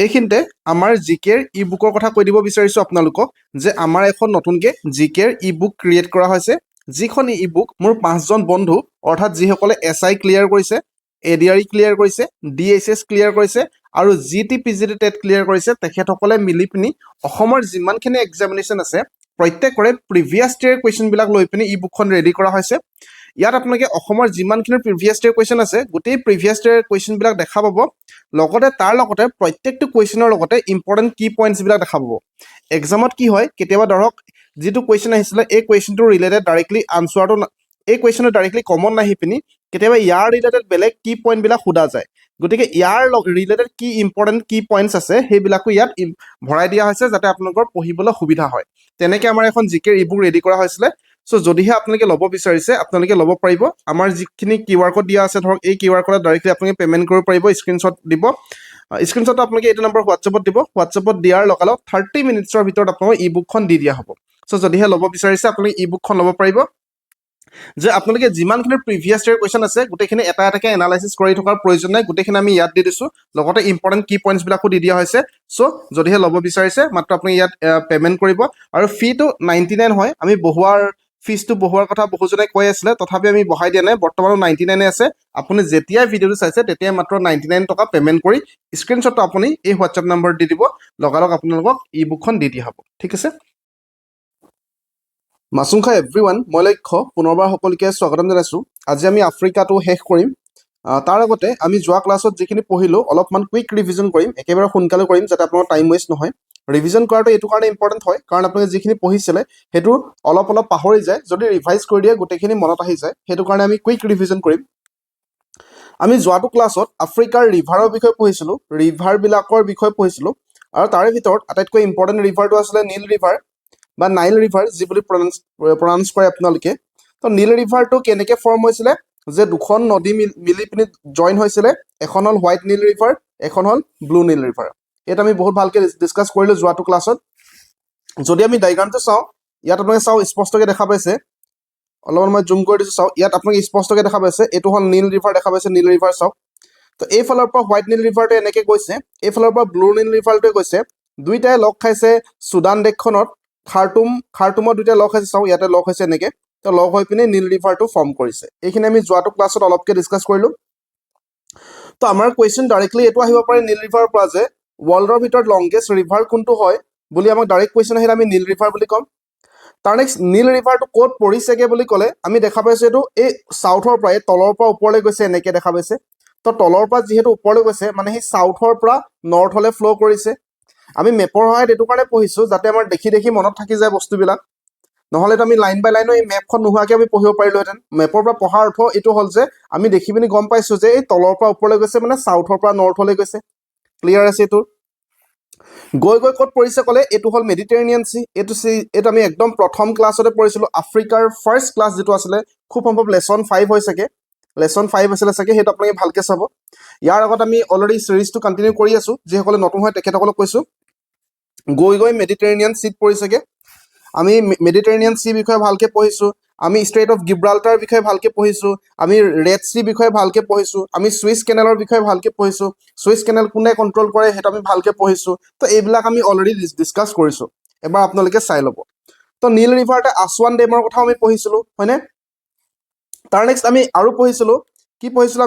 এইখিনিতে আমাৰ জিকেৰ ই বুকৰ কথা কৈ দিব বিচাৰিছোঁ আপোনালোকক যে আমাৰ এখন নতুনকৈ জিকেৰ ই বুক ক্ৰিয়েট কৰা হৈছে যিখন ই বুক মোৰ 5জন বন্ধু অৰ্থাৎ যিসকলে SI ক্লিয়াৰ কৰিছে ADRE ক্লিয়াৰ কৰিছে DSS ক্লিয়াৰ কৰিছে আৰু GT PGT টেট ক্লিয়াৰ কৰিছে তেখেতসকলে মিলি পিনি অসমৰ যিমানখিনি এক্সামিনেশ্যন আছে প্ৰত্যেকৰে প্ৰিভিয়াছ ইয়েৰ কুৱেশ্যনবিলাক লৈ পিনি ই বুকখন ৰেডি কৰা হৈছে ইয়াত আপোনালোকে অসমৰ যিমানখিনি প্ৰিভিয়াছ ইয়েৰ কুৱেশ্যন আছে গোটেই প্ৰিভিয়াছ ইয়েৰ কুৱেশ্যনবিলাক দেখা পাব লগতে তাৰ লগতে প্ৰত্যেকটো কুৱেশ্যনৰ লগতে ইম্পৰ্টেণ্ট কি পইণ্টছবিলাক দেখা পাব এক্সামত কি হয় কেতিয়াবা ধৰক যিটো কুৱেশ্যন আহিছিলে এই কুৱেশ্যনটো ৰিলেটেড ডাইৰেক্টলি আনচাৰটো এই কুৱেশ্যনটো ডাইৰেক্টলি কমন নাহি পিনি কেতিয়াবা ইয়াৰ ৰিলেটেড বেলেগ কি পইণ্টবিলাক সোধা যায় গতিকে ইয়াৰ ৰিলেটেড কি ইম্পৰ্টেণ্ট কি পইণ্টছ আছে সেইবিলাকো ইয়াত ভৰাই দিয়া হৈছে যাতে আপোনালোকৰ পঢ়িবলৈ সুবিধা হয় তেনেকৈ আমাৰ এখন জিকেৰ ই বুক ৰেডি কৰা হৈছিলে সো যদিহে আপোনালোকে ল'ব বিচাৰিছে আপোনালোকে ল'ব পাৰিব আমাৰ যিখিনি QR কোড দিয়া আছে ধৰক এই QR কোডত ডাইৰেক্টলি আপোনালোকে পেমেণ্ট কৰিব পাৰিব স্ক্ৰীনশ্বট দিব স্ক্ৰীনশ্বট আপোনালোকে এইটো নম্বৰ হোৱাটছএপত দিব হোৱাটছএপত দিয়াৰ লগালগ 30 মিনিটছৰ ভিতৰত আপোনালোকৰ ই বুকখন দি দিয়া হ'ব সো যদিহে ল'ব বিচাৰিছে আপোনালোকে ই বুকখন ল'ব পাৰিব যে আপোনালোকে যিমানখিনি প্ৰিভিয়াছ ইয়েৰ কুৱেশ্যন আছে গোটেইখিনি এটা এটাকৈ এনালাইচিছ কৰি থকাৰ প্ৰয়োজন নাই গোটেইখিনি আমি ইয়াত দি দিছোঁ লগতে ইম্পৰ্টেণ্ট কি পইণ্টছবিলাকো দি দিয়া হৈছে চ' যদিহে ল'ব বিচাৰিছে মাত্ৰ আপুনি ইয়াত পে'মেণ্ট কৰিব আৰু ফিটো 99 হয় আমি ফিজটো বঢ়োৱাৰ কথা বহুজনে কৈ আছিলে তথাপি আমি বঢ়াই দিয়া নাই বৰ্তমানো 99 আছে আপুনি যেতিয়াই ভিডিঅ'টো চাইছে তেতিয়াই মাত্ৰ 99 টকা পে'মেণ্ট কৰি স্ক্ৰীনশ্বটটো আপুনি এই হোৱাটছএপ নম্বৰত দি দিব লগালগ আপোনালোকক ই বুকখন দি দিয়া হ'ব ঠিক আছে মাছুংখা এভৰিৱান মই লক্ষ্য পুনৰবাৰ সকলোকে স্বাগতম জনাইছোঁ আজি আমি আফ্ৰিকাটো শেষ কৰিম তাৰ আগতে আমি যোৱা ক্লাছত যিখিনি পঢ়িলোঁ অলপমান কুইক ৰিভিজন কৰিম একেবাৰে সোনকালে কৰিম যাতে আপোনাৰ টাইম ৱেষ্ট নহয় ৰিভিজন কৰাটো এইটো কাৰণে ইম্পৰ্টেণ্ট হয় কাৰণ আপোনালোকে যিখিনি পঢ়িছিলে সেইটো অলপ অলপ পাহৰি যায় যদি ৰিভাইজ কৰি দিয়ে গোটেইখিনি মনত আহি যায় সেইটো কাৰণে আমি কুইক ৰিভিজন কৰিম আমি যোৱাটো ক্লাছত আফ্ৰিকাৰ ৰিভাৰৰ বিষয়ে পঢ়িছিলোঁ ৰিভাৰবিলাকৰ বিষয়ে পঢ়িছিলোঁ আৰু তাৰে ভিতৰত আটাইতকৈ ইম্পৰ্টেণ্ট ৰিভাৰটো আছিলে নীল ৰিভাৰ বা নাইল ৰিভাৰ যি বুলি প্ৰনাউন্স কৰে আপোনালোকে তো নীল ৰিভাৰটো কেনেকৈ ফৰ্ম হৈছিলে যে দুখন নদী মিলি পিনি জইন হৈছিলে এখন হ'ল হোৱাইট নীল ৰিভাৰ এখন হ'ল ব্লু নীল ৰিভাৰ এইটো আমি বহুত ভালকৈ ডিছকাছ কৰিলোঁ যোৱাটো ক্লাছত যদি আমি ডাইগ্ৰামটো চাওঁ ইয়াত আপোনালোকে চাওঁ স্পষ্টকৈ দেখা পাইছে অলপমান মই জুম কৰি দিছোঁ চাওক ইয়াত আপোনালোকে স্পষ্টকৈ দেখা পাইছে এইটো হ'ল নীল ৰিভাৰ দেখা পাইছে নীল ৰিভাৰ চাওক তো এইফালৰ পৰা হোৱাইট নীল ৰিভাৰটো এনেকৈ গৈছে এইফালৰ পৰা ব্লু নীল ৰিভাৰটোৱে গৈছে দুইটাই লগ খাইছে চুডান দেশখনত খাৰ্টুমত দুইটা লগ হৈছে চাওঁ ইয়াতে লগ হৈছে এনেকৈ তো লগ হৈ পিনে নীল ৰিভাৰটো ফৰ্ম কৰিছে এইখিনি আমি যোৱাটো ক্লাছত অলপকৈ ডিছকাছ কৰিলোঁ তো আমাৰ কুৱেশ্যন ডাইৰেক্টলি এইটো আহিব পাৰে নীল ৰিভাৰৰ পৰা যে ৱৰ্ল্ডৰ ভিতৰত লংগেষ্ট ৰিভাৰ কোনটো হয় বুলি আমাক ডাইৰেক্ট কুৱেশ্যন আহিলে আমি নীল ৰিভাৰ বুলি ক'ম তাৰ নেক্সট নীল ৰিভাৰটো ক'ত পৰিছেগৈ বুলি ক'লে আমি দেখা পাইছোঁ এইটো এই চাউথৰ পৰা এই তলৰ পৰা ওপৰলৈ গৈছে এনেকৈ দেখা পাইছে তো তলৰ পৰা যিহেতু ওপৰলৈ গৈছে মানে সেই চাউথৰ পৰা নৰ্থলৈ ফ্ল' কৰিছে আমি মেপৰ সহায়ত এইটো কাৰণে পঢ়িছোঁ যাতে আমাৰ দেখি দেখি মনত থাকি যায় বস্তুবিলাক নহ'লেতো আমি লাইন বাই লাইনো এই মেপখন নোহোৱাকৈ আমি পঢ়িব পাৰিলোহেঁতেন মেপৰ পৰা পঢ়াৰ অৰ্থ এইটো হ'ল যে আমি দেখি পিনি গম পাইছোঁ যে এই তলৰ পৰা ওপৰলৈ গৈছে মানে চাউথৰ পৰা নৰ্থলৈ গৈছে ক্লিয়াৰ আছে এইটো গৈ গৈ ক'ত পৰিছে ক'লে এইটো হ'ল মেডিটেৰেনিয়ান চি এইটো আমি একদম প্ৰথম ক্লাছতে পঢ়িছিলোঁ আফ্ৰিকাৰ ফাৰ্ষ্ট ক্লাছ যিটো আছিলে খুব সম্ভৱ লেচন 5 হয় চাগে লেচন 5 আছিলে চাগে সেইটো আপোনালোকে ভালকৈ চাব ইয়াৰ আগত আমি অলৰেডি চিৰিজটো কণ্টিনিউ কৰি আছোঁ যিসকলে নতুন হয় তেখেতসকলক কৈছোঁ গৈ গৈ মেডিটেৰেনিয়ান চিত পৰিছেগৈ আমি মেডিটেৰেনিয়ান চি বিষয়ে ভালকৈ পঢ়িছোঁ আমি ষ্ট্ৰেইট অফ গিব্ৰাল্টাৰ বিষয়ে ভালকৈ পঢ়িছোঁ আমি ৰেড চি বিষয়ে ভালকৈ পঢ়িছোঁ আমি ছুইচ কেনেলৰ বিষয়ে ভালকৈ পঢ়িছোঁ ছুইচ কেনেল কোনে কণ্ট্ৰল কৰে সেইটো আমি ভালকৈ পঢ়িছোঁ তো এইবিলাক আমি অলৰেডি ডিছকাছ কৰিছোঁ এবাৰ আপোনালোকে চাই ল'ব তো নীল ৰিভাৰতে আছৱান ডেমৰ কথাও আমি পঢ়িছিলোঁ হয়নে তাৰ নেক্সট আমি আৰু পঢ়িছিলোঁ কি পঢ়িছিলোঁ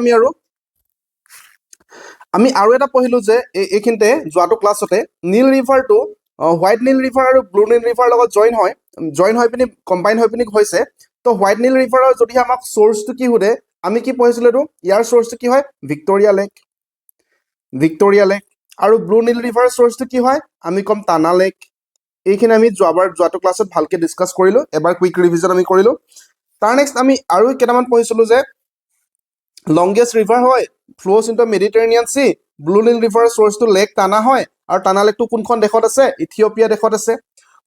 আমি আৰু এটা পঢ়িলোঁ যে এইখিনিতে যোৱাটো ক্লাছতে নীল ৰিভাৰটো হোৱাইট নীল ৰিভাৰ আৰু ব্লু নীল ৰিভাৰৰ লগত জইন হৈ পিনি কম্বাইন হৈ পিনি হৈছে তো হোৱাইট নীল ৰিভাৰৰ যদি আমাক চ'ৰ্চটো কি সোধে আমি কি পঢ়িছিলোঁ এইটো ইয়াৰ চ'ৰ্চটো কি হয় ভিক্টৰিয়া লেক আৰু ব্লু নীল ৰিভাৰৰ চ'ৰ্চটো কি হয় আমি ক'ম টানা লেক এইখিনি আমি যোৱাটো ক্লাছত ভালকৈ ডিছকাছ কৰিলোঁ এবাৰ কুইক ৰিভিজন আমি কৰিলোঁ তাৰ নেক্সট আমি আৰু কেইটামান পঢ়িছিলোঁ যে লংগেষ্ট ৰিভাৰ হয় flows in the Mediterranean sea Blue Nile ৰিভাৰৰ চ'ৰ্চটো লেক টানা হয় আৰু টানা লেকটো কোনখন দেশত আছে ইথিঅপিয়া দেশত আছে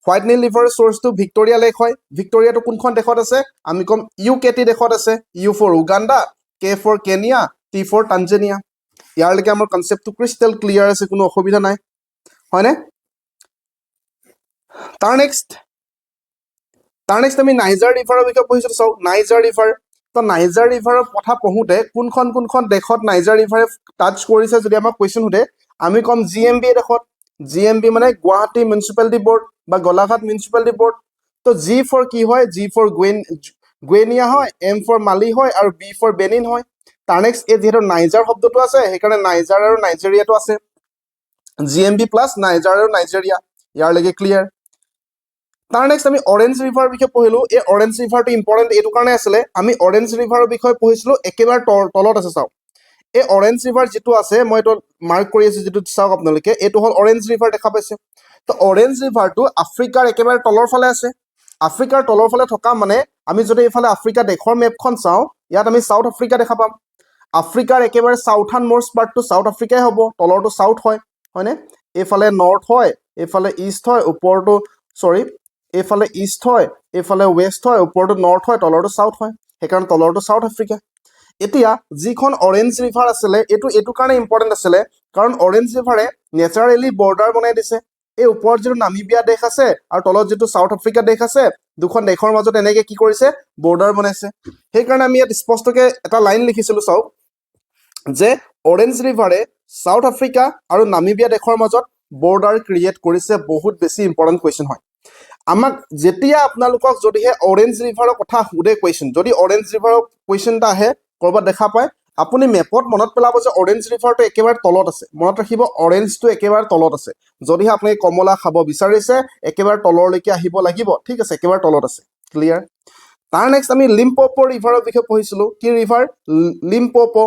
হোৱাইট নীল ৰিভাৰৰ চ'ৰ্চটো ভিক্টৰিয়া লেক হয় ভিক্টৰিয়াটো কোনখন দেশত আছে আমি ক'ম UK দেশত আছে U for Uganda K for Kenya T for Tanzania ইয়াৰলৈকে আমাৰ কনচেপ্টটো ক্ৰিষ্টেল ক্লিয়াৰ আছে কোনো অসুবিধা নাই হয়নে তাৰ নেক্সট আমি নাইজাৰ ৰিভাৰৰ বিষয়ে পঢ়িছোঁ চাওক নাইজাৰ ৰিভাৰ তো নাইজাৰ ৰিভাৰৰ কথা পঢ়োঁতে কোনখন দেশত নাইজাৰ ৰিভাৰে টাচ কৰিছে যদি আমাক কুৱেশ্যন সোধে আমি কম GMB এডোখৰত GMB মানে গুৱাহাটী মিউনিচিপালিটি বোৰ্ড বা গোলাঘাট মিউনিচিপালিটি বোৰ্ড তো G ফৰ কি হয় G ফৰ গুৱেনিয়া হয় M ফৰ মালি হয় আৰু B ফৰ বেনিন হয় তাৰ নেক্সট এই যেহেতু নাইজাৰ শব্দটো আছে সেইকাৰণে নাইজাৰ আৰু নাইজেৰিয়াটো আছে GMB প্লাছ নাইজাৰ আৰু নাইজেৰিয়া ইয়াৰলৈকে ক্লিয়াৰ তাৰ নেক্সট আমি অৰেঞ্জ ৰিভাৰ বিষয়ে পঢ়িলো এই অৰেঞ্জ ৰিভাৰটো ইম্পৰ্টেণ্ট এইটো কাৰণে আছিলে আমি অৰেঞ্জ ৰিভাৰৰ বিষয়ে পঢ়িছিলো একেবাৰে তলত আছে চাওক এই অৰেঞ্জ ৰিভাৰ যিটো আছে মই এইটো মাৰ্ক কৰি আছো যিটো চাওক আপোনালোকে এইটো হ'ল অৰেঞ্জ ৰিভাৰ দেখা পাইছে তো অৰেঞ্জ ৰিভাৰটো আফ্ৰিকাৰ একেবাৰে তলৰ ফালে আছে আফ্ৰিকাৰ তলৰ ফালে থকা মানে আমি যদি এইফালে আফ্ৰিকা দেশৰ মেপখন চাওঁ ইয়াত আমি সাউথ আফ্ৰিকা দেখা পাম আফ্ৰিকাৰ একেবাৰে সাউথাৰ্ণ মোষ্ট পাৰ্টটো সাউথ আফ্ৰিকাই হ'ব তলৰটো সাউথ হয়নে এইফালে নৰ্থ হয় এইফালে ইষ্ট হয় ওপৰটো সৰি এইফালে ইষ্ট হয় এইফালে ৱেষ্ট হয় ওপৰটো নৰ্থ হয় তলৰটো সাউথ হয় সেইকাৰণে তলৰটো সাউথ আফ্ৰিকা এতিয়া যিখন অৰেঞ্জ ৰিভাৰ আছিলে এইটো কাৰণে ইম্পৰ্টেণ্ট আছিলে কাৰণ অৰেঞ্জ ৰিভাৰে নেচাৰেলি বৰ্ডাৰ বনাই দিছে এই ওপৰত যিটো নামিবিয়া দেশ আছে আৰু তলত যিটো সাউথ আফ্ৰিকা দেশ আছে দুখন দেশৰ মাজত এনেকৈ কি কৰিছে বৰ্ডাৰ বনাইছে সেইকাৰণে আমি ইয়াত স্পষ্টকৈ এটা লাইন লিখিছিলোঁ চাওক যে অৰেঞ্জ ৰিভাৰে সাউথ আফ্ৰিকা আৰু নামিবিয়া দেশৰ মাজত বৰ্ডাৰ ক্ৰিয়েট কৰিছে বহুত বেছি ইম্পৰ্টেণ্ট কুৱেশ্যন হয় আমাক যেতিয়া আপোনালোকক যদিহে অৰেঞ্জ ৰিভাৰৰ কথা সোধে কুৱেশ্যন যদি অৰেঞ্জ ৰিভাৰৰ কুৱেশ্যন এটা আহে ক'ৰবাত দেখা পায় আপুনি মেপত মনত পেলাব যে অৰেঞ্জ ৰিভাৰটো একেবাৰে তলত আছে মনত ৰাখিব অৰেঞ্জটো একেবাৰে তলত আছে যদিহে আপুনি কমলা খাব বিচাৰিছে একেবাৰে তললৈকে আহিব লাগিব ঠিক আছে একেবাৰে তলত আছে ক্লিয়াৰ তাৰ নেক্সট আমি লিম্পপো ৰিভাৰৰ বিষয়ে পঢ়িছিলোঁ কি ৰিভাৰ লিম্পপো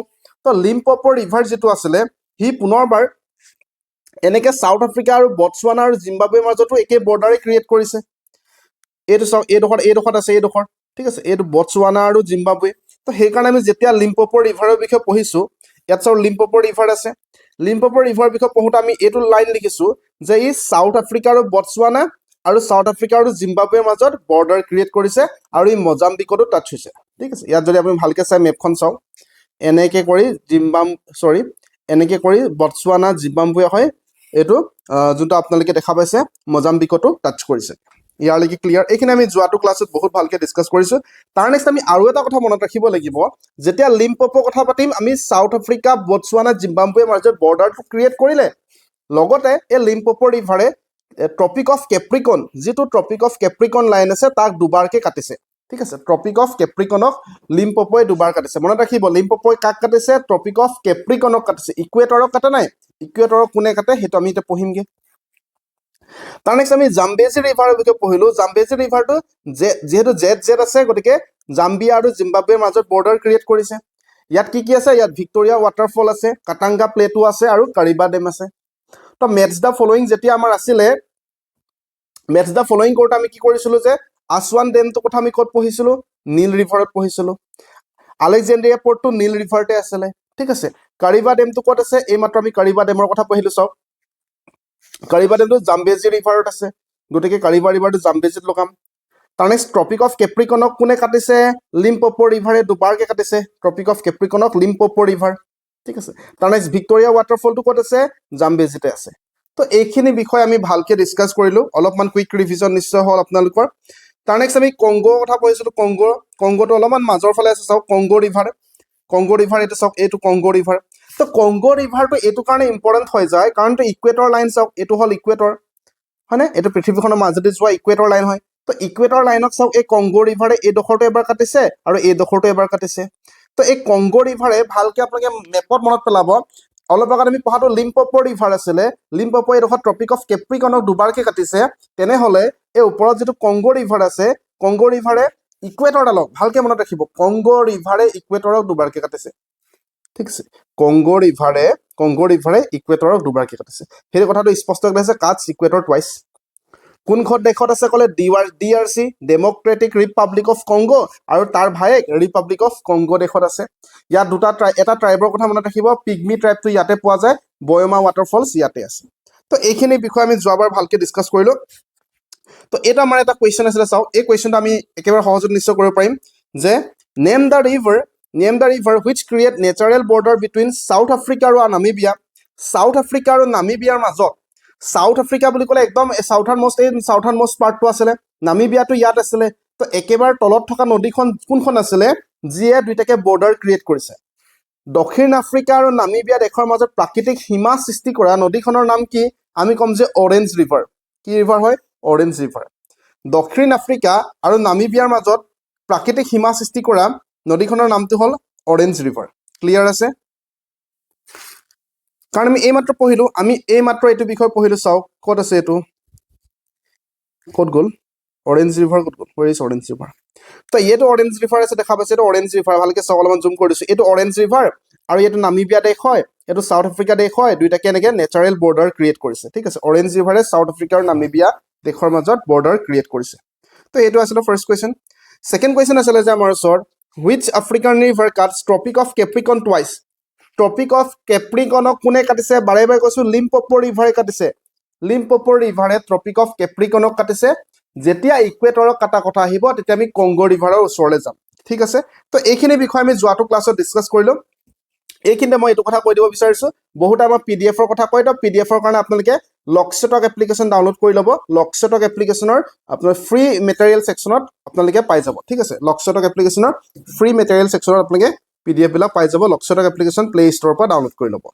তো লিম্পপো ৰিভাৰ যিটো আছিলে সি পুনৰবাৰ এনেকৈ সাউথ আফ্ৰিকা আৰু বটছৱানা আৰু জিম্বাবৱেৰ মাজতো একে বৰ্ডাৰে ক্ৰিয়েট কৰিছে এইটো চাওক এইডোখৰত আছে এইডোখৰ ঠিক আছে এইটো বটছৱানা আৰু জিম্বাবৱে তো সেইকাৰণে আমি যেতিয়া লিম্পপো ৰিভাৰৰ বিষয়ে পঢ়িছোঁ ইয়াত চাওক লিম্পপো ৰিভাৰ আছে লিম্পপো ৰিভাৰৰ বিষয়ে পঢ়োঁতে আমি এইটো লাইন লিখিছোঁ যে ই সাউথ আফ্ৰিকা আৰু বটছৱানা আৰু সাউথ আফ্ৰিকা আৰু জিম্বাবৱেৰ মাজত বৰ্ডাৰ ক্ৰিয়েট কৰিছে আৰু ই মজাম্বিকতো টাচ হৈছে ঠিক আছে ইয়াত যদি আপুনি ভালকৈ চাই মেপখন চাওক এনেকৈ কৰি এনেকৈ কৰি বটছৱানা জিম্বাবৱে হয় এইটো যোনটো আপোনালোকে দেখা পাইছে মজাম্বিকতো টাচ কৰিছে ইয়াৰলৈকে ক্লিয়াৰ এইখিনি আমি যোৱাটো ক্লাছত বহুত ভালকৈ ডিছকাছ কৰিছোঁ তাৰ নেক্সট আমি আৰু এটা কথা মনত ৰাখিব লাগিব যেতিয়া লিম্পপো কথা পাতিম আমি সাউথ আফ্ৰিকা বটছৱানা জিম্বাবৱেৰ মাজত বৰ্ডাৰটো ক্ৰিয়েট কৰিলে লগতে এই লিম্পপো ৰিভাৰে ট্ৰপিক অফ কেপ্ৰিকন যিটো ট্ৰপিক অফ কেপ্ৰিকন লাইন আছে তাক দুবাৰকৈ কাটিছে ঠিক আছে ট্ৰপিক অফ কেপ্ৰিকনক লিম্পপোৱে দুবাৰ কাটিছে মনত ৰাখিব লিম্পপোৱে কাক কাটিছে ট্ৰপিক অফ কেপ্ৰিকনক কাটিছে ইকুৱেটৰক কাটা নাই ইকুৱেটৰক কোনে কাটে সেইটো আমি এতিয়া পঢ়িমগৈ তাৰ নেক্সট আমি জাম্বেজি ৰিভাৰৰ বিষয়ে পঢ়িলোঁ জাম্বেজি ৰিভাৰটো যিহেতু জেড আছে গতিকে জাম্বিয়া আৰু জিম্বাবৱেৰ মাজত বৰ্ডাৰ ক্ৰিয়েট কৰিছে ইয়াত কি আছে ইয়াত ভিক্টৰিয়া ৱাটাৰফল আছে কাটাংগা প্লেটো আছে আৰু কাৰিবা ডেম আছে তো মেটছ দ্য ফলোয়িং যেতিয়া আমাৰ আছিলে মেটছ দ্য ফলোয়িং কৰোঁতে আমি কি কৰিছিলোঁ যে আসৱান ডেমটোৰ কথা আমি ক'ত পঢ়িছিলোঁ নীল ৰিভাৰত পঢ়িছিলোঁ আলেকজেণ্ড্ৰিয়া পৰ্টটো নীল ৰিভাৰতে আছিলে ঠিক আছে কাৰিবা ডেমটো ক'ত আছে এইমাত্ৰ আমি কাৰিবা ডেমৰ কথা পঢ়িলোঁ চাওক কাৰিবা ডেমটো জাম্বেজি ৰিভাৰত আছে গতিকে কাৰিবা ৰিভাৰটো জাম্বেজিত লগাম তাৰ নেক্সট ট্ৰপিক অফ কেপ্ৰিকনক কোনে কাটিছে লিম্পপো ৰিভাৰে দুবাৰকৈ কাটিছে ট্ৰপিক অফ কেপ্ৰিকনক লিম্পপো ৰিভাৰ ঠিক আছে তাৰ নেক্সট ভিক্টৰিয়া ৱাটাৰফলটো ক'ত আছে জাম্বেজিতে আছে তো এইখিনি বিষয় আমি ভালকৈ ডিছকাছ কৰিলোঁ অলপমান কুইক ৰিভিজন নিশ্চয় হ'ল আপোনালোকৰ তাৰ নেক্সট আমি কংগোৰ কথা পঢ়িছিলোঁ কংগোটো অলপমান মাজৰ ফালে আছে চাওক কংগো ৰিভাৰ এইটো চাওক এইটো কংগো ৰিভাৰ তো কংগো ৰিভাৰটো এইটো কাৰণে ইম্পৰ্টেণ্ট হৈ যায় কাৰণ এইটো ইকুৱেটৰ লাইন চাওক এইটো হ'ল ইকুৱেটৰ হয়নে এইটো পৃথিৱীখনৰ মাজেদি যোৱা ইকুৱেটৰ লাইন হয় তো ইকুৱেটৰ লাইনক চাওক এই কংগো ৰিভাৰে এইডোখৰটো এবাৰ কাটিছে আৰু এইডোখৰটো এবাৰ কাটিছে তো এই কংগো ৰিভাৰে ভালকৈ আপোনালোকে মেপত মনত পেলাব অলপ আগত আমি পঢ়াটো লিম্পপো ৰিভাৰ আছিলে লিম্পপো এইডোখৰ ট্ৰপিক অফ কেপ্ৰিকনক দুবাৰকৈ কাটিছে তেনেহ'লে এই ওপৰত যিটো কংগো ৰিভাৰ আছে কংগো ৰিভাৰে ইকুৱেটৰডালক ভালকৈ মনত ৰাখিব কংগো ৰিভাৰে ইকুৱেটৰক দুবাৰকৈ কাটিছে ঠিক আছে কংগো ৰিভাৰে ইকুৱেটৰক দুবাৰকৈ কাটিছে সেই কথাটো স্পষ্ট কৰিছে কাটছ ইকুৱেটৰ টুৱাইচ কোনখন দেশত আছে ক'লে DRC democratic Republic of Congo আৰু তাৰ ভায়েক ৰিপাব্লিক অফ কংগো দেশত আছে ইয়াত এটা ট্ৰাইবৰ কথা মনত ৰাখিব পিগমি ট্ৰাইবটো ইয়াতে পোৱা যায় বয়মা ৱাটাৰফলছ ইয়াতে আছে তো এইখিনি বিষয়ে আমি যোৱাবাৰ ভালকৈ ডিছকাছ কৰিলোঁ তো এইটো আমাৰ এটা কুৱেশ্যন আছিলে চাওক এই কুৱেশ্যনটো আমি একেবাৰে সহজত নিশ্চয় কৰিব পাৰিম যে name the river which create natural border between south Africa আৰু নামিবিয়া সাউথ আফ্ৰিকা আৰু নামিবিয়াৰ মাজত সাউথ আফ্ৰিকা বুলি ক'লে একদম সাউথাৰ্ণ মোষ্ট পাৰ্টটো আছিলে নামিবিয়াটো ইয়াত আছিলে তো একেবাৰে তলত থকা নদীখন কোনখন আছিলে যিয়ে দুইটাকে বৰ্ডাৰ ক্ৰিয়েট কৰিছে দক্ষিণ আফ্ৰিকা আৰু নামিবিয়া দেশৰ মাজত প্ৰাকৃতিক সীমা সৃষ্টি কৰা নদীখনৰ নাম কি আমি ক'ম যে অৰেঞ্জ ৰিভাৰ কি ৰিভাৰ হয় অৰেঞ্জ ৰিভাৰ দক্ষিণ আফ্ৰিকা আৰু নামিবিয়াৰ মাজত প্ৰাকৃতিক সীমা সৃষ্টি কৰা নদীখনৰ নামটো হ'ল অৰেঞ্জ ৰিভাৰ ক্লিয়াৰ আছে কাৰণ আমি এইমাত্ৰ পঢ়িলো আমি এইমাত্ৰ এইটো বিষয় পঢ়িলো চাওক ক'ত আছে এইটো ক'ত গ'ল অৰেঞ্জ ৰিভাৰ ক'ত গ'ল where is অৰেঞ্জ ৰিভাৰ তো এইটো অৰেঞ্জ ৰিভাৰ আছে দেখা পাইছে এইটো অৰেঞ্জ ৰিভাৰ ভালকে চাওক অলপমান জুম কৰি দিছো এইটো অৰেঞ্জ ৰিভাৰ আৰু এইটো নামিবিয়া দেশ হয় এইটো সাউথ আফ্ৰিকা দেশ হয় দুইটাকে এনেকে নেচাৰেল বৰ্ডাৰ ক্ৰিয়েট কৰিছে ঠিক আছে অৰেঞ্জ ৰিভাৰে সাউথ আফ্ৰিকা আৰু নামিবিয়া দেশৰ মাজত বৰ্ডাৰ ক্ৰিয়েট কৰিছে তো এইটো আছিল ফাৰ্ষ্ট কোৱেশ্চন সেকেন্ড কোৱেশ্চন আছিল যে আমাৰ ওচৰত which African river cuts Tropic of Capricorn twice tropic of কেপ্ৰিকনক কোনে কাটিছে বাৰে বাৰে কৈছো লিম্পপো ৰিভাৰে কাটিছে লিম্পপো ৰিভাৰে ট্ৰপিক অফ কেপ্ৰিকনক কাটিছে যেতিয়া ইকুৱেটৰক কাটা কথা আহিব তেতিয়া আমি কংগো ৰিভাৰৰ ওচৰলৈ যাম ঠিক আছে তো এইখিনি বিষয় আমি যোৱাটো ক্লাছত ডিসকাস কৰিলো এইখিনিতে মই এইটো কথা কৈ দিব বিচাৰিছো বহুত আমাৰ পিডিএফৰ কথা কয় তো পিডিএফৰ কাৰণে আপোনালোকে লকছেটক এপ্লিকেশন ডাউনলোড কৰি ল'ব লকছেটক এপ্লিকেশনৰ আপোনাৰ ফ্ৰী মেটেৰিয়েল সেকশনত আপোনালোকে পাই যাব ঠিক আছে লকছেটক এপ্লিকেশনৰ ফ্ৰী মেটেৰিয়েল সেকশনত আপোনালোকে পিডিএফ বিলাক পাই যাব লকছেটক এপ্লিকেশন প্লে ষ্টৰৰ পৰা ডাউনলোড কৰি ল'ব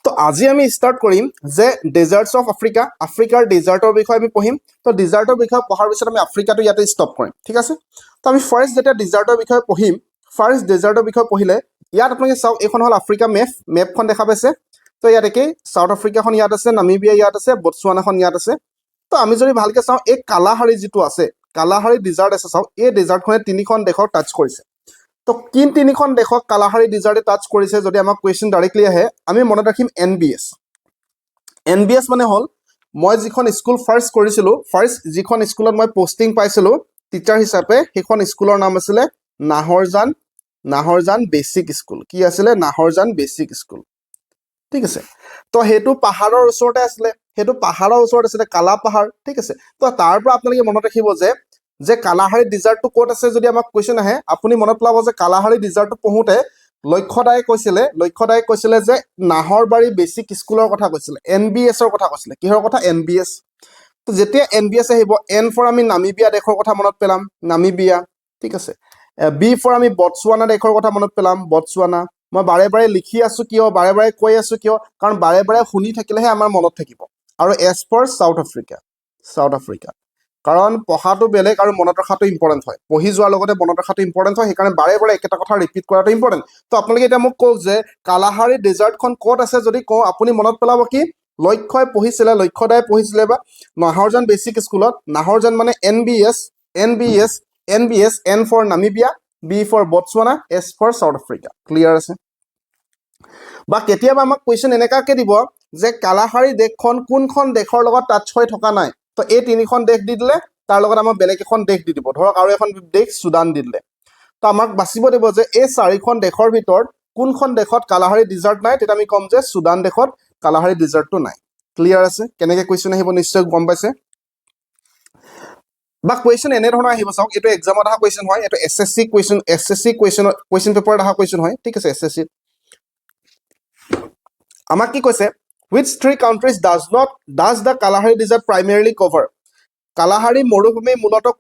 তো আজি আমি স্টাৰ্ট কৰিম যে ডেজাৰ্টছ অফ আফ্ৰিকা আফ্ৰিকাৰ ডেজাৰ্টৰ বিষয়ে আমি পঢ়িম তো ডেজাৰ্টৰ বিষয়ে পঢ়াৰ পিছত আমি আফ্ৰিকাটো ইয়াতে ষ্টপ কৰিম ঠিক আছে তো আমি ফাৰ্ষ্ট যেতিয়া ডেজাৰ্টৰ বিষয়ে পঢ়িম ফাৰ্ষ্ট ডেজাৰ্টৰ বিষয়ে পঢ়িলে ইয়াত আপোনালোকে চাওক এইখন হ'ল আফ্ৰিকা মেপখন দেখা পাইছে তো ইয়াত একেই সাউথ আফ্ৰিকাখন ইয়াত আছে নামিবিয়া ইয়াত আছে বটছৱানাখন ইয়াত আছে তো আমি যদি ভালকে চাওঁ এই কালাহাৰী যিটো আছে কালাহাৰী ডেজাৰ্ট আছে চাওক এই ডেজাৰ্টখনে তিনিখন দেশক টাচ কৰিছে তো কিন তিনিখন দেশক কালাহাৰী ডেজাৰ্টে টাচ কৰিছে যদি আমাক কুৱেশ্যন ডাইৰেক্টলি আহে আমি মনত ৰাখিম এনবিএছ মানে হ'ল মই যিখন স্কুল ফাৰ্ষ্ট কৰিছিলোঁ ফাৰ্ষ্ট যিখন স্কুলত মই পোষ্টিং পাইছিলোঁ টিচাৰ হিচাপে সেইখন স্কুলৰ নাম আছিলে নাহৰজান বেচিক স্কুল কি আছিলে নাহৰজান বেচিক স্কুল ঠিক আছে তো সেইটো পাহাৰৰ ওচৰতে আছিলে কালা পাহাৰ ঠিক আছে তো তাৰ পৰা আপোনালোকে মনত ৰাখিব যে কালাহাৰী ডিজাৰ্টটো ক'ত আছে যদি আমাক কুৱেশ্যন আহে আপুনি মনত পেলাব যে কালাহাৰী ডিজাৰ্টটো পঢ়োতে লক্ষ্যদায়ে কৈছিলে যে নাহৰবাৰী বেচিক স্কুলৰ কথা কৈছিলে এনবিএছৰ কথা কৈছিলে কিহৰ কথা এনবিএছ তো যেতিয়া এনবিএছ আহিব এন ফৰ আমি নামিবিয়া দেশৰ কথা মনত পেলাম নামিবিয়া ঠিক আছে বি ফৰ আমি বটছৱানা দেশৰ কথা মনত পেলাম বটছৱানা মই বাৰে বাৰে লিখি আছো কিয় বাৰে বাৰে কৈ আছো কিয় কাৰণ বাৰে বাৰে শুনি থাকিলেহে আমাৰ মনত থাকিব আৰু এছ ফৰ সাউথ আফ্ৰিকা কাৰণ পঢ়াটো বেলেগ আৰু মনত ৰখাটো ইম্পৰ্টেণ্ট হয় পঢ়ি যোৱাৰ লগতে মনত ৰখাটো ইম্পৰ্টেণ্ট হয় সেইকাৰণে বাৰে বাৰে একেটা কথা ৰিপিট কৰাটো ইম্পৰ্টেণ্ট তো আপোনালোকে এতিয়া মোক কওক যে কালাহাৰী ডেজাৰ্টখন ক'ত আছে যদি কওঁ আপুনি মনত পেলাব কি লক্ষ্যদায়ে পঢ়িছিলে বা নাহৰজান বেচিক স্কুলত নাহৰজান মানে NBS N for Namibia B for Botswana S for South Africa clear আছে বা কেতিয়াবা আমাক কুৱেশ্যন এনেকাকে দিব যে কালাহাৰী দেশখন কোনখন দেশৰ লগত টাচ হৈ থকা নাই তো এই তিনিখন দেশ দি দিলে তাৰ লগত আমাৰ বেলেগ এখন দেশ দি দিব ধৰক আৰু এখন দেশ সুদান দি দিলে তো আমাক বাচিব দিব যে এই চাৰিখন দেশৰ ভিতৰত কোনখন দেশত কালাহাৰী ডিজাৰ্ট নাই তেতিয়া আমি ক'ম যে সুদান দেশত কালাহাৰী ডিজাৰ্টটো নাই ক্লিয়াৰ আছে কেনেকে কুৱেশ্যন আহিব নিশ্চয় গম পাইছে বা কুৱেশ্যন এনেধৰণৰ আহিব চাওক এইটো এক্সামত অহা কুৱেশ্যন হয় এইটো এছএছচি কুৱেশ্যন পেপাৰত অহা কুৱেশ্যন হয় ঠিক আছে এছএছচি আমাক কি কৈছে which three countries does the Kalahari Desert primarily cover কালাহাৰী মৰুভূমি মূলতঃ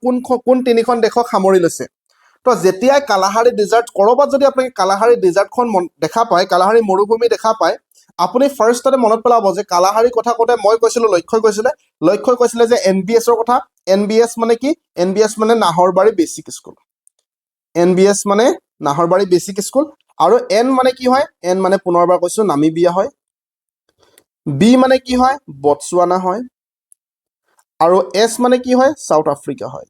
কোন তিনিখন দেশক সামৰি লৈছে তো যেতিয়া কালাহাৰী ডেজাৰ্ট কৰবাত যদি আপুনি কালাহাৰী ডেজাৰ্টখন দেখা পায় কালাহাৰী মৰুভূমি দেখা পায় আপুনি ফাৰ্ষ্টতে মনত পেলাব যে কালাহাৰী কথা কওঁতে মই কৈছিলো লক্ষ্যই কৈছিলে যে এনবিএছৰ কথা এনবিএছ মানে কি এনবিএছ মানে নাহৰবাৰী বেচিক স্কুল আৰু এন মানে কি হয় এন মানে পুনৰবাৰ কৈছো নামিবিয়া হয় বি মানে কি হয় বটছৱানা হয় আৰু এছ মানে কি হয় সাউথ আফ্ৰিকা হয়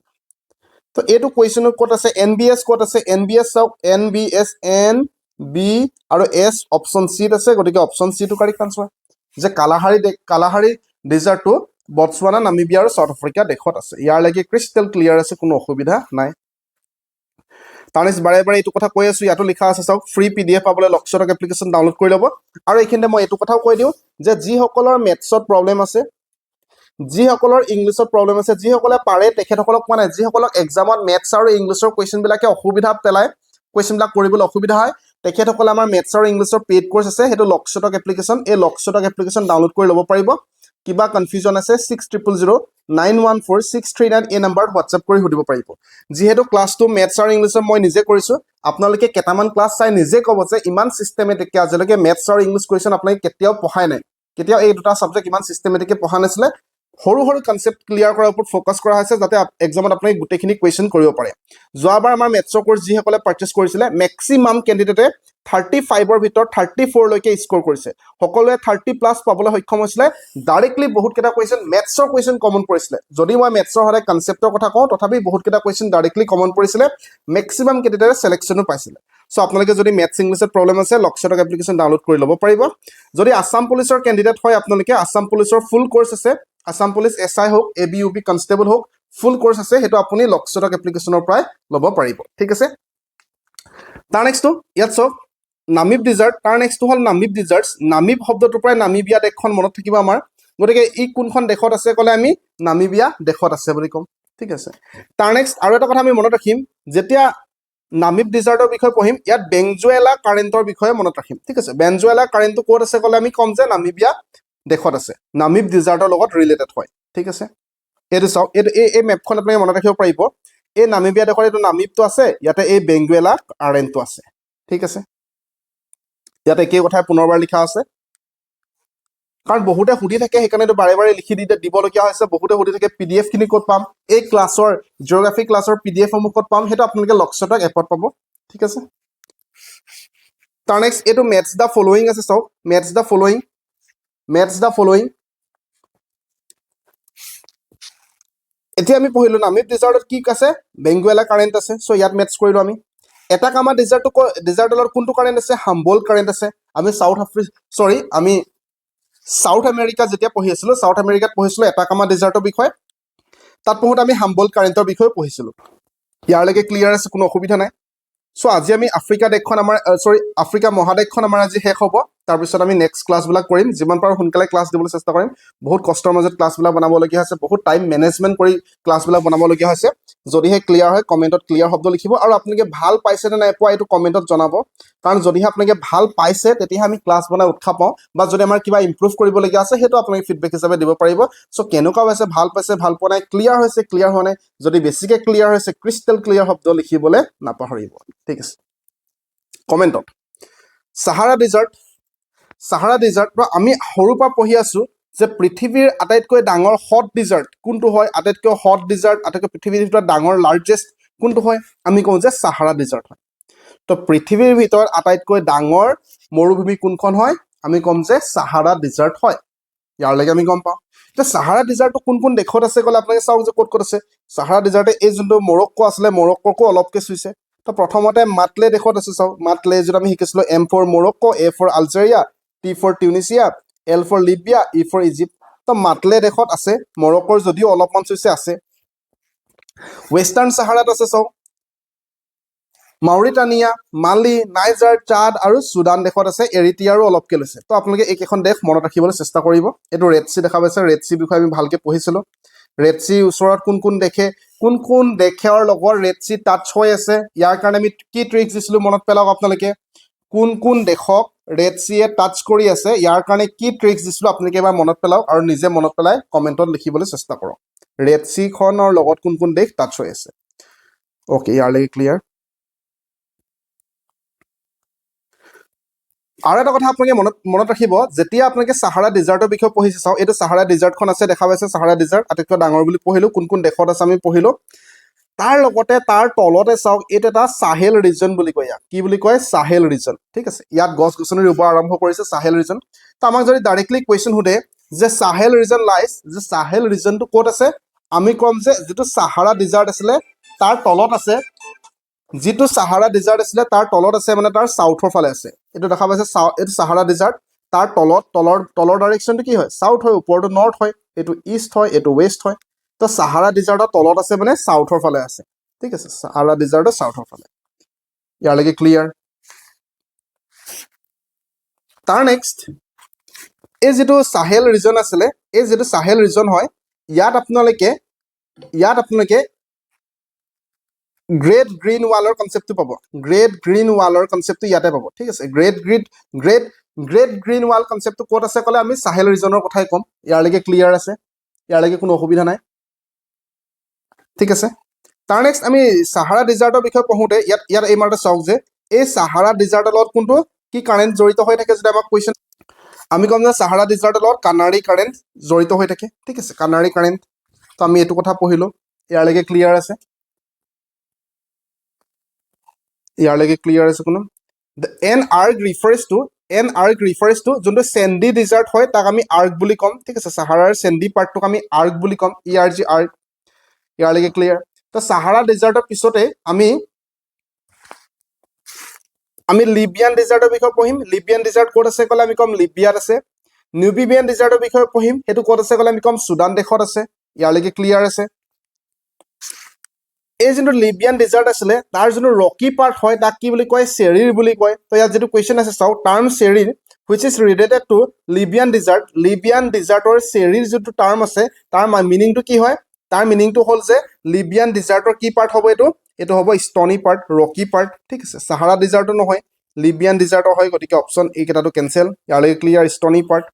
তো এইটো কুৱেশ্যন ক'ত আছে এনবিএছ ক'ত আছে এনবিএছ চাওক এনবিএছ এন বি আৰু এছ অপশ্যন চিত আছে গতিকে অপশ্যন চিটো কাৰেক্ট আনসাৰ যে কালাহাৰী ডেজাৰ্টটো বটছৱানা নামিবিয়া আৰু সাউথ আফ্ৰিকা দেশত আছে ইয়াৰলৈকে ক্ৰিষ্টেল ক্লিয়াৰ আছে কোনো অসুবিধা নাই তাৰনেক্সট বাৰে বাৰে এইটো কথা কৈ আছো ইয়াতো লিখা আছে চাওক ফ্ৰী পিডিএফ পাবলৈ লকছেটক এপ্লিকেশ্যন ডাউনলোড কৰি ল'ব আৰু এইখিনিতে মই এইটো কথাও কৈ দিওঁ যে যিসকলৰ মেথছত প্ৰব্লেম আছে যিসকলৰ ইংলিছত প্ৰব্লেম আছে যিসকলে পাৰে তেখেতসকলক মানে যিসকলক এক্সামত মেথছ আৰু ইংলিছৰ কুৱেশ্যনবিলাকে অসুবিধা পেলায় কুৱেশ্যনবিলাক কৰিবলৈ অসুবিধা হয় তেখেতসকলে আমাৰ মেথছ আৰু ইংলিছৰ পেইড কোৰ্চ আছে সেইটো লকছেটক এপ্লিকেশ্যন এই লকছেটক এপ্লিকেশ্যন ডাউনলোড কৰি ল'ব পাৰিব কিবা কনফিউজন আছে 6000091463 এই নাম্বাৰত হোৱাটছআপ কৰি সুধিব পাৰিব যিহেতু ক্লাছটো মেথছ আৰু ইংলিছৰ মই নিজে কৰিছোঁ আপোনালোকে কেইটামান ক্লাছ চাই নিজে ক'ব যে ইমান চিষ্টেমেটিককৈ আজিলৈকে মেথছ আৰু ইংলিছ কুৱেশ্যন আপোনালোকে কেতিয়াও পঢ়াই নাই কেতিয়াও এই দুটা ছাবজেক্ট ইমান চিষ্টেমেটিককৈ পঢ়া নাছিলে সৰু সৰু কনচেপ্ট ক্লিয়াৰ কৰাৰ ওপৰত ফ'কাছ কৰা হৈছে যাতে এক্সামত আপুনি গোটেইখিনি কুৱেশ্যন কৰিব পাৰে যোৱাবাৰ আমাৰ মেথছৰ কোৰ্চ যিসকলে পাৰ্চেছ কৰিছিলে মেক্সিমাম কেণ্ডিডেটে 35ৰ ভিতৰত 34 লৈকে স্ক'ৰ কৰিছে সকলোৱে 30+ পাবলৈ সক্ষম হৈছিলে ডাইৰেক্টলি বহুতকেইটা কুৱেশ্যন মেথছৰ কুৱেশ্যন কমন পৰিছিলে যদি মই মেথছৰ সদায় কনচেপ্টৰ কথা কওঁ তথাপি বহুতকেইটা কুৱেশ্যন ডাইৰেক্টলি কমন পৰিছিলে মেক্সিমাম কেণ্ডিডেটে চিলেকশ্যনো পাইছিলে চ' আপোনালোকে যদি মেথছ ইংলিছত প্ৰব্লেম আছে লক্ষ্যটক এপ্লিকেশ্যন ডাউনলোড কৰি ল'ব পাৰিব যদি আছাম পুলিচৰ কেণ্ডিডেট হয় আপোনালোকে আছাম পুলিচৰ ফুল কোৰ্চ আছে আছাম পুলিচ SI হওক ABUP কনষ্টেবল হওক ফুল কোৰ্চ আছে সেইটো আপুনি লক্ষ্যটক এপ্লিকেশ্যনৰ পৰাই ল'ব পাৰিব ঠিক আছে তাৰ নেক্সটটো ইয়াত চাওক নামিব ডিজাৰ্ট তাৰ নেক্সটটো হ'ল নামিব ডিজাৰ্টছ নামিব শব্দটোৰ পৰাই নামিবিয়া দেশখন মনত থাকিব আমাৰ গতিকে ই কোনখন দেশত আছে ক'লে আমি নামিবিয়া দেশত আছে বুলি ক'ম ঠিক আছে তাৰ নেক্সট আৰু এটা কথা আমি মনত ৰাখিম যেতিয়া নামিব ডিজাৰ্টৰ বিষয়ে পঢ়িম ইয়াত বেনজুৱেলা কাৰেণ্টৰ বিষয়ে মনত ৰাখিম ঠিক আছে বেনজুৱেলা কাৰেণ্টটো ক'ত আছে ক'লে আমি ক'ম যে নামিবিয়া দেশত আছে নামিব ডিজাৰ্টৰ লগত ৰিলেটেড হয় ঠিক আছে এইটো চাওক এই মেপখন আপুনি মনত ৰাখিব পাৰিব এই নামিবিয়া দেশৰ এইটো নামিবটো আছে ইয়াতে এই বেনজুৱেলা কাৰেণ্টটো আছে ঠিক আছে ইয়াতে একেই কথাই পুনৰবাৰ লিখা আছে কাৰণ বহুতে সুধি থাকে সেইকাৰণে বাৰে বাৰে লিখি দিবলগীয়া হৈছে বহুতে সুধি থাকে PDF খিনি ক'ত পাম এই ক্লাছৰ জিঅ'গ্ৰাফি ক্লাছৰ PDF সমূহ ক'ত পাম সেইটো আপোনালোকে লক্ষ্যটক এপত পাব ঠিক আছে তাৰ নেক্সট এইটো মেথছ দা ফলোয়িং আছে চাওক মেথছ দা ফলোয়িং এতিয়া আমি পঢ়িলো নামিব ডিজাৰ্টত কি আছে বেনজুৱেলা কাৰেণ্ট আছে চ' ইয়াত মেথছ কৰিলো আমি এটা কামা ডিজাৰ্টৰ কোনটো কাৰেণ্ট আছে হাম্বল্ট কাৰেণ্ট আছে আমি আমি সাউথ আমেৰিকা যেতিয়া পঢ়ি আছিলো সাউথ আমেৰিকাত পঢ়িছিলো এটা কামা ডিজাৰ্টৰ বিষয়ে তাত পঢ়োতে আমি হাম্বল্ট কাৰেণ্টৰ বিষয়ে পঢ়িছিলো ইয়াৰলৈকে ক্লিয়াৰ আছে কোনো অসুবিধা নাই চ' আজি আমি আফ্ৰিকা দেশখন আমাৰ আফ্ৰিকা মহাদেশখন আমাৰ আজি শেষ হ'ব তাৰপিছত আমি নেক্সট ক্লাছবিলাক কৰিম যিমান পাৰোঁ সোনকালে ক্লাছ দিবলৈ চেষ্টা কৰিম বহুত কষ্টৰ মাজত ক্লাছবিলাক বনাবলগীয়া হৈছে বহুত টাইম মেনেজমেণ্ট কৰি ক্লাছবিলাক বনাবলগীয়া হৈছে যদিহে ক্লিয়াৰ হয় কমেণ্টত ক্লিয়াৰ শব্দ লিখিব আৰু আপোনালোকে ভাল পাইছে নে নাই পোৱা এইটো কমেণ্টত জনাব কাৰণ যদিহে আপোনালোকে ভাল পাইছে তেতিয়াহে আমি ক্লাছ বনাই উৎসাহ পাওঁ বা যদি আমাৰ কিবা ইম্প্ৰুভ কৰিবলগীয়া আছে সেইটো আপোনালোকে ফিডবেক হিচাপে দিব পাৰিব চ' কেনেকুৱা হৈছে ভাল পাইছে ভাল পোৱা নাই ক্লিয়াৰ হৈছে ক্লিয়াৰ হোৱা নাই যদি বেছিকৈ ক্লিয়াৰ হৈছে ক্ৰিষ্টেল ক্লিয়াৰ শব্দ লিখিবলৈ নাপাহৰিব ঠিক আছে কমেণ্টত সাহাৰা ডিজাৰ্ট আমি সৰুৰ পৰা পঢ়ি আছো যে পৃথিৱীৰ আটাইতকৈ ডাঙৰ হট ডিজাৰ্ট কোনটো হয় আটাইতকৈ হট ডিজাৰ্ট আটাইতকৈ পৃথিৱীৰ ভিতৰত ডাঙৰ লাৰ্জেষ্ট কোনটো হয় আমি কওঁ যে সাহাৰা ডিজাৰ্ট হয় তো পৃথিৱীৰ ভিতৰত আটাইতকৈ ডাঙৰ মৰুভূমি কোনখন হয় আমি ক'ম যে সাহাৰা ডিজাৰ্ট হয় ইয়াৰলৈকে আমি গম পাওঁ এতিয়া সাহাৰা ডিজাৰ্টটো কোন কোন দেশত আছে ক'লে আপোনালোকে চাওক যে ক'ত আছে সাহাৰা ডিজাৰ্টে এই যোনটো মৰক্কো আছিলে মৰক্কোকো অলপকৈ চুইছে তো প্ৰথমতে মাটলে দেশত আছে চাওক মাটলে যিটো আমি শিকিছিলো M for Morocco A for Algeria T for Tunisia L for Libya E for Egypt তো মাটলে দেশত আছে মৰক্কোৰ যদিও অলপমান চুইছে আছে ৱেষ্টাৰ্ণ সাহাৰাত আছে চাওক মাউৰিটানিয়া মালি নাইজাৰ চাদ আৰু চুডান দেশত আছে এৰিট্ৰিয়াৰো অলপকৈ লৈছে তো আপোনালোকে এইকেইখন দেশ মনত ৰাখিবলৈ চেষ্টা কৰিব এইটো ৰেড চি দেখা পাইছে ৰেড চি বিষয়ে আমি ভালকৈ পঢ়িছিলো ৰেড চি ওচৰত কোন কোন দেশৰ লগত ৰেড চি টাচ হৈ আছে ইয়াৰ কাৰণে আমি কি ট্ৰিক্স দিছিলো মনত পেলাওক আপোনালোকে কোন দেশক ৰেড চিয়ে টাচ কৰি আছে ইয়াৰ কাৰণে কি ট্ৰিক্স দিছিলো আপোনালোকে এবাৰ মনত পেলাওক আৰু নিজে মনত পেলাই কমেণ্টত লিখিবলৈ চেষ্টা কৰক ৰেড চি খনৰ লগত কোন দেশ টাচ হৈ আছে অ'কে ইয়াৰলৈকে ক্লিয়াৰ আৰু এটা কথা আপোনালোকে মনত ৰাখিব যেতিয়া আপোনালোকে সাহাৰা ডিজাৰ্টৰ বিষয়ে পঢ়িছে চাওক এইটো সাহাৰা ডিজাৰ্টখন আছে দেখা পাইছে সাহাৰা ডিজাৰ্ট আটাইতকৈ ডাঙৰ বুলি পঢ়িলো কোন দেশত আছে আমি পঢ়িলো তাৰ লগতে তাৰ তলতে চাওক এইটো এটা সাহেল ৰিজন বুলি কয় ইয়াক কি বুলি কয় সাহেল ৰিজন ঠিক আছে ইয়াত গছ গছনি ৰুব আৰম্ভ কৰিছে সাহেল ৰিজন তো আমাক যদি ডাইৰেক্টলি কুৱেশ্যন সোধে যে সাহেল ৰিজন লাইজ যে সাহেল ৰিজনটো ক'ত আছে আমি ক'ম যে যিটো সাহাৰা ডিজাৰ্ট আছিলে তাৰ তলত আছে যিটো সাহাৰা ডিজাৰ্ট আছিলে তাৰ তলত আছে মানে তাৰ সাউথৰ ফালে আছে এইটো দেখা পাইছে এইটো সাহাৰা ডিজাৰ্ট তাৰ তলৰ ডাইৰেকশ্যনটো কি হয় সাউথ হয় ওপৰটো নৰ্থ হয় এইটো ইষ্ট হয় এইটো ৱেষ্ট হয় তো সাহাৰা ডিজাৰ্টৰ তলত আছে মানে সাউথৰ ফালে আছে ঠিক আছে সাহাৰা ডিজাৰ্টৰ সাউথৰ ফালে ইয়াৰলৈকে ক্লিয়াৰ তাৰ নেক্সট এই যিটো সাহেল ৰিজন আছিলে এই যিটো সাহেল ৰিজন হয় ইয়াত আপোনালোকে গ্ৰেট গ্ৰীণ ৱালৰ কনচেপ্টটো পাব গ্ৰেট গ্ৰীণ ৱালৰ কনচেপ্টটো ইয়াতে পাব ঠিক আছে গ্ৰেট গ্ৰেট গ্ৰীণ ৱাল কনচেপ্টটো ক'ত আছে ক'লে আমি সাহেল ৰিজনৰ কথাই ক'ম ইয়ালৈকে ক্লিয়াৰ আছে ইয়ালৈকে কোনো অসুবিধা নাই ঠিক আছে তাৰ নেক্সট আমি সাহাৰা ডিজাৰ্টৰ বিষয়ে পঢ়োতে ইয়াত এই মাৰতে চাওক যে এই সাহাৰা ডিজাৰ্টৰ লগত কোনটো কি কাৰেণ্ট জড়িত হৈ থাকে যদি আমাক কুৱেশ্যন আমি ক'ম যে সাহাৰা ডিজাৰ্টৰ লগত কানাৰী কাৰেণ্ট জড়িত হৈ থাকে ঠিক আছে কানাৰী কাৰেণ্ট তো আমি এইটো কথা পঢ়িলো ইয়ালৈকে ক্লিয়াৰ আছে কোনো এন আৰ্ক ৰিফাৰ্ছ টু যোনটো চেণ্ডি ডিজাৰ্ট হয় তাক আমি আৰ্ক বুলি ক'ম ঠিক আছে সাহাৰাৰ চেণ্ডি পাৰ্টটোক আমি আৰ্ক বুলি ক'ম ERG আৰ্ক ইয়ালৈকে ক্লিয়াৰ তো সাহাৰা ডিজাৰ্টৰ পিছতে আমি লিবিয়ান ডিজাৰ্টৰ বিষয়ে পঢ়িম লিবিয়ান ডিজাৰ্ট ক'ত আছে ক'লে আমি ক'ম লিবিয়াত আছে নিউবিবিয়ান ডিজাৰ্টৰ বিষয়ে পঢ়িম সেইটো ক'ত আছে ক'লে আমি ক'ম সুদান দেশত আছে ইয়ালৈকে ক্লিয়াৰ আছে এই যোনটো লিবিয়ান ডিজাৰ্ট আছিলে তাৰ যোনটো ৰকি পাৰ্ট হয় তাক কি বুলি কয় চেৰিৰ বুলি কয় তো ইয়াত যিটো কুৱেশ্যন আছে চাওক টাৰ্ম চেৰিৰ which is related to Libyan ডিজাৰ্টৰ চেৰিৰ যোনটো টাৰ্ম আছে তাৰ মিনিংটো কি হয় তাৰ মিনিংটো হ'ল যে লিবিয়ান ডিজাৰ্টৰ কি পাৰ্ট হ'ব এইটো হ'ব ষ্টনি পাৰ্ট ৰকি পাৰ্ট ঠিক আছে সাহাৰা ডিজাৰ্টৰ নহয় লিবিয়ান ডিজাৰ্টৰ হয় গতিকে অপশ্যন এই কেইটাটো কেনচেল ইয়ালৈকে ক্লিয়াৰ ষ্টনি পাৰ্ট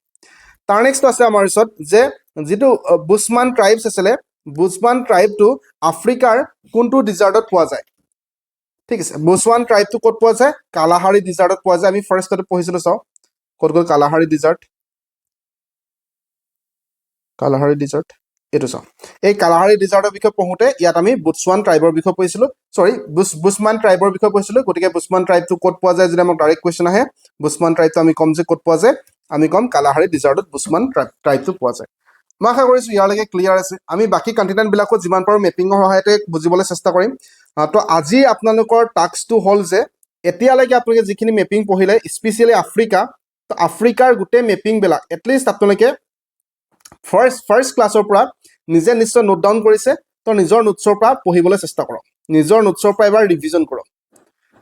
তাৰ নেক্সট আছে আমাৰ ওচৰত যে যিটো বুছমান ট্ৰাইবছ আছিলে বুছমান ট্ৰাইবটো আফ্ৰিকাৰ কোনটো ডিজাৰ্টত পোৱা যায় ঠিক আছে বুছমান ট্ৰাইবটো ক'ত পোৱা যায় কালাহাৰী ডিজাৰ্টত পোৱা যায় আমি ফাৰ্ষ্টতে পঢ়িছিলোঁ চাওঁ ক'ত গ'ল কালাহাৰী ডিজাৰ্ট এইটো চাওঁ এই কালাহাৰী ডিজাৰ্টৰ বিষয়ে পঢ়োতে ইয়াত আমি বুছমান ট্ৰাইবৰ বিষয়ে পঢ়িছিলোঁ বুছমান ট্ৰাইবৰ বিষয়ে পঢ়িছিলোঁ গতিকে বুছমান ট্ৰাইবটো ক'ত পোৱা যায় যদি আমাক ডাইৰেক্ট কুৱেশ্যন আহে বুছমান ট্ৰাইবটো আমি ক'ম যে ক'ত পোৱা যায় আমি ক'ম কালাহাৰী ডিজাৰ্টত বুছমান ট্ৰাইবটো পোৱা যায় মই আশা কৰিছোঁ ইয়ালৈকে ক্লিয়াৰ আছে আমি বাকী কণ্টিনেণ্টবিলাকত যিমান পাৰোঁ মেপিঙৰ সহায়তে বুজিবলৈ চেষ্টা কৰিম তো আজি আপোনালোকৰ টাস্কটো হ'ল যে এতিয়ালৈকে আপোনালোকে যিখিনি মেপিং পঢ়িলে স্পেচিয়েলি আফ্ৰিকাৰ গোটেই মেপিংবিলাক এটলিষ্ট আপোনালোকে ফাৰ্ষ্ট ক্লাছৰ পৰা নিজে নিশ্চয় নোট ডাউন কৰিছে তো নিজৰ নোটছৰ পৰা পঢ়িবলৈ চেষ্টা কৰক নিজৰ নোটছৰ পৰা এবাৰ ৰিভিজন কৰক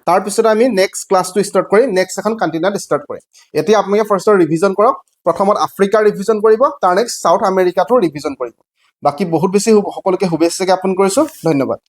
তাৰপিছত আমি নেক্সট ক্লাছটো ষ্টাৰ্ট কৰিম নেক্সট এখন কণ্টিনেণ্ট ষ্টাৰ্ট কৰিম এতিয়া আপোনালোকে ফাৰ্ষ্টত ৰিভিজন কৰক প্ৰথমত আফ্ৰিকা ৰিভিজন কৰিব তাৰ নেক্সট চাউথ আমেৰিকাটো ৰিভিজন কৰিব বাকী বহুত বেছি সকলোকে শুভেচ্ছা জ্ঞাপন কৰিছোঁ ধন্যবাদ